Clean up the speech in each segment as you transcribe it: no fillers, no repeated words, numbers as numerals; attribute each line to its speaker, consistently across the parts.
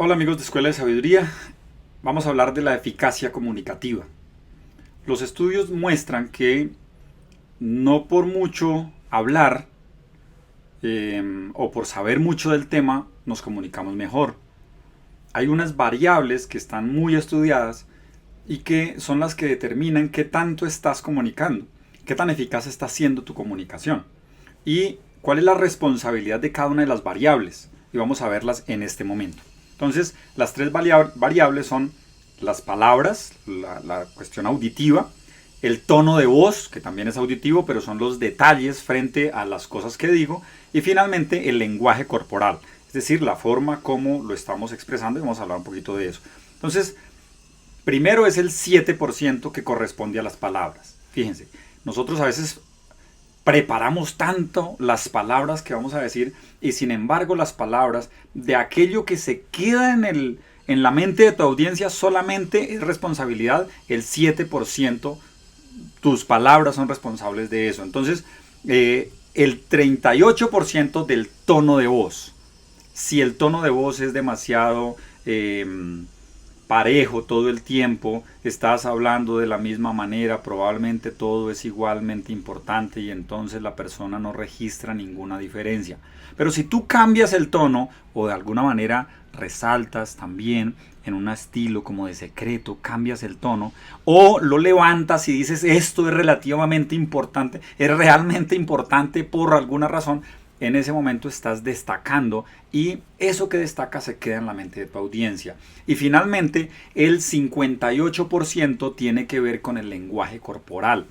Speaker 1: Hola amigos de Escuela de Sabiduría, vamos a hablar de la eficacia comunicativa. Los estudios muestran que no por mucho hablar o por saber mucho del tema nos comunicamos mejor. Hay unas variables que están muy estudiadas y que son las que determinan qué tanto estás comunicando, qué tan eficaz está siendo tu comunicación y cuál es la responsabilidad de cada una de las variables. Y vamos a verlas en este momento. Entonces, las tres variables son las palabras, la cuestión auditiva, el tono de voz, que también es auditivo, pero son los detalles frente a las cosas que digo, y finalmente el lenguaje corporal, es decir, la forma como lo estamos expresando, y vamos a hablar un poquito de eso. Entonces, primero es el 7% que corresponde a las palabras. Fíjense, nosotros a veces preparamos tanto las palabras que vamos a decir y sin embargo las palabras de aquello que se queda en la mente de tu audiencia solamente es responsabilidad el 7%. Tus palabras son responsables de eso. Entonces, el 38% del tono de voz. Si el tono de voz es demasiado parejo todo el tiempo, estás hablando de la misma manera, probablemente todo es igualmente importante y entonces la persona no registra ninguna diferencia. Pero si tú cambias el tono o de alguna manera resaltas también en un estilo como de secreto, cambias el tono o lo levantas y dices esto es relativamente importante, es realmente importante por alguna razón, en ese momento estás destacando y eso que destaca se queda en la mente de tu audiencia. Y finalmente, el 58% tiene que ver con el lenguaje corporal.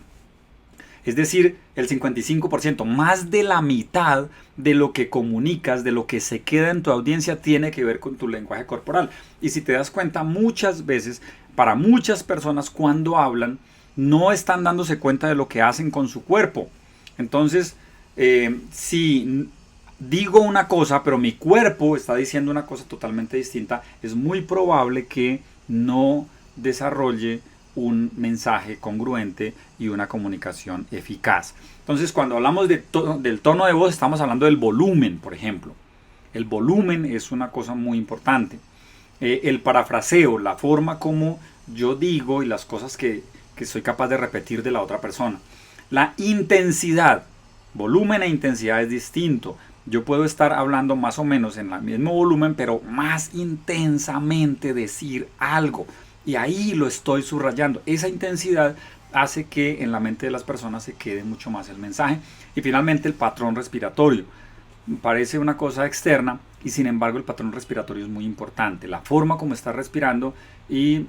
Speaker 1: Es decir, el 55%, más de la mitad de lo que comunicas, de lo que se queda en tu audiencia, tiene que ver con tu lenguaje corporal. Y si te das cuenta, muchas veces, para muchas personas cuando hablan, no están dándose cuenta de lo que hacen con su cuerpo. Entonces, si digo una cosa, pero mi cuerpo está diciendo una cosa totalmente distinta, es muy probable que no desarrolle un mensaje congruente y una comunicación eficaz. Entonces, cuando hablamos del tono de voz, estamos hablando del volumen, por ejemplo. El volumen es una cosa muy importante. El parafraseo, la forma como yo digo y las cosas que soy capaz de repetir de la otra persona. La intensidad. Volumen e intensidad es distinto. Yo puedo estar hablando más o menos en el mismo volumen, pero más intensamente decir algo. Y ahí lo estoy subrayando. Esa intensidad hace que en la mente de las personas se quede mucho más el mensaje. Y finalmente el patrón respiratorio. Parece una cosa externa y sin embargo el patrón respiratorio es muy importante. La forma como estás respirando y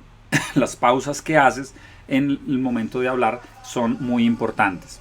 Speaker 1: las pausas que haces en el momento de hablar son muy importantes.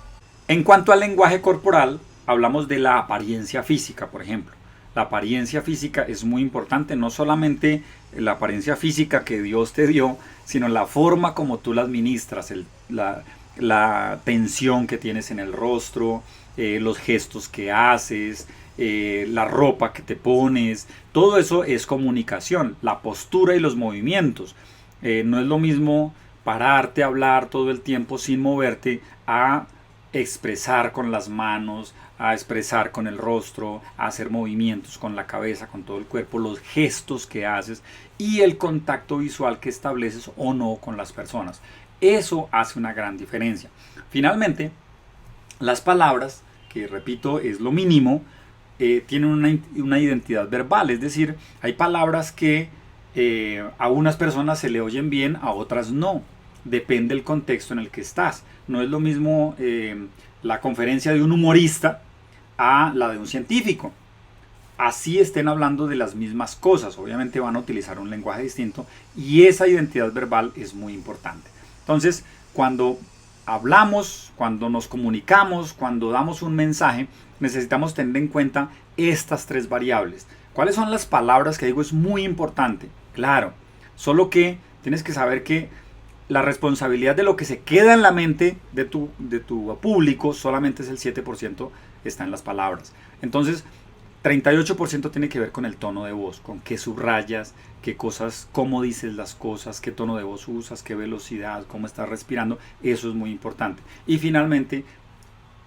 Speaker 1: En cuanto al lenguaje corporal, hablamos de la apariencia física, por ejemplo. La apariencia física es muy importante, no solamente la apariencia física que Dios te dio, sino la forma como tú la administras, la tensión que tienes en el rostro, los gestos que haces, la ropa que te pones, todo eso es comunicación, la postura y los movimientos. No es lo mismo pararte a hablar todo el tiempo sin moverte a expresar con las manos, a expresar con el rostro, a hacer movimientos con la cabeza, con todo el cuerpo, los gestos que haces y el contacto visual que estableces o no con las personas. Eso hace una gran diferencia. Finalmente, las palabras, que repito es lo mínimo, tienen una identidad verbal, es decir, hay palabras que a unas personas se le oyen bien, a otras no. Depende del contexto en el que estás. No es lo mismo la conferencia de un humorista a la de un científico. Así estén hablando de las mismas cosas, obviamente van a utilizar un lenguaje distinto y esa identidad verbal es muy importante. Entonces, cuando hablamos, cuando nos comunicamos, cuando damos un mensaje, necesitamos tener en cuenta estas tres variables. ¿Cuáles son las palabras que digo? Es muy importante, claro, solo que tienes que saber que la responsabilidad de lo que se queda en la mente de tu público solamente es el 7%, está en las palabras. Entonces, 38% tiene que ver con el tono de voz, con qué subrayas, qué cosas, cómo dices las cosas, qué tono de voz usas, qué velocidad, cómo estás respirando. Eso es muy importante. Y finalmente,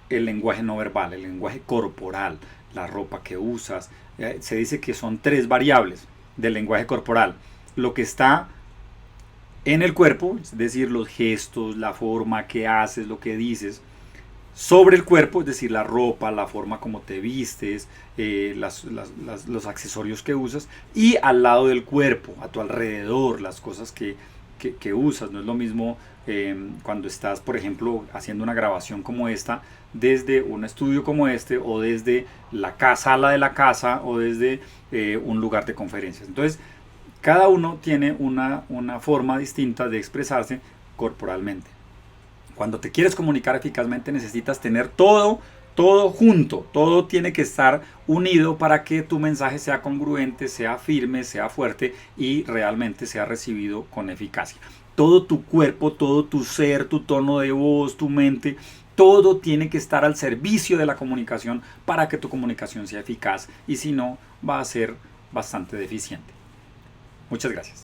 Speaker 1: el lenguaje no verbal, el lenguaje corporal, la ropa que usas. Se dice que son tres variables. del lenguaje corporal. Lo que está en el cuerpo, es decir, los gestos, la forma que haces, lo que dices, sobre el cuerpo, es decir, la ropa, la forma como te vistes, los accesorios que usas, y al lado del cuerpo, a tu alrededor, las cosas que usas. No es lo mismo cuando estás, por ejemplo, haciendo una grabación como esta, desde un estudio como este, o desde la sala de la casa, o desde un lugar de conferencias. Entonces, cada uno tiene una forma distinta de expresarse corporalmente. Cuando te quieres comunicar eficazmente necesitas tener todo junto, todo tiene que estar unido para que tu mensaje sea congruente, sea firme, sea fuerte y realmente sea recibido con eficacia. Todo tu cuerpo, todo tu ser, tu tono de voz, tu mente, todo tiene que estar al servicio de la comunicación para que tu comunicación sea eficaz, y si no, va a ser bastante deficiente. Muchas gracias.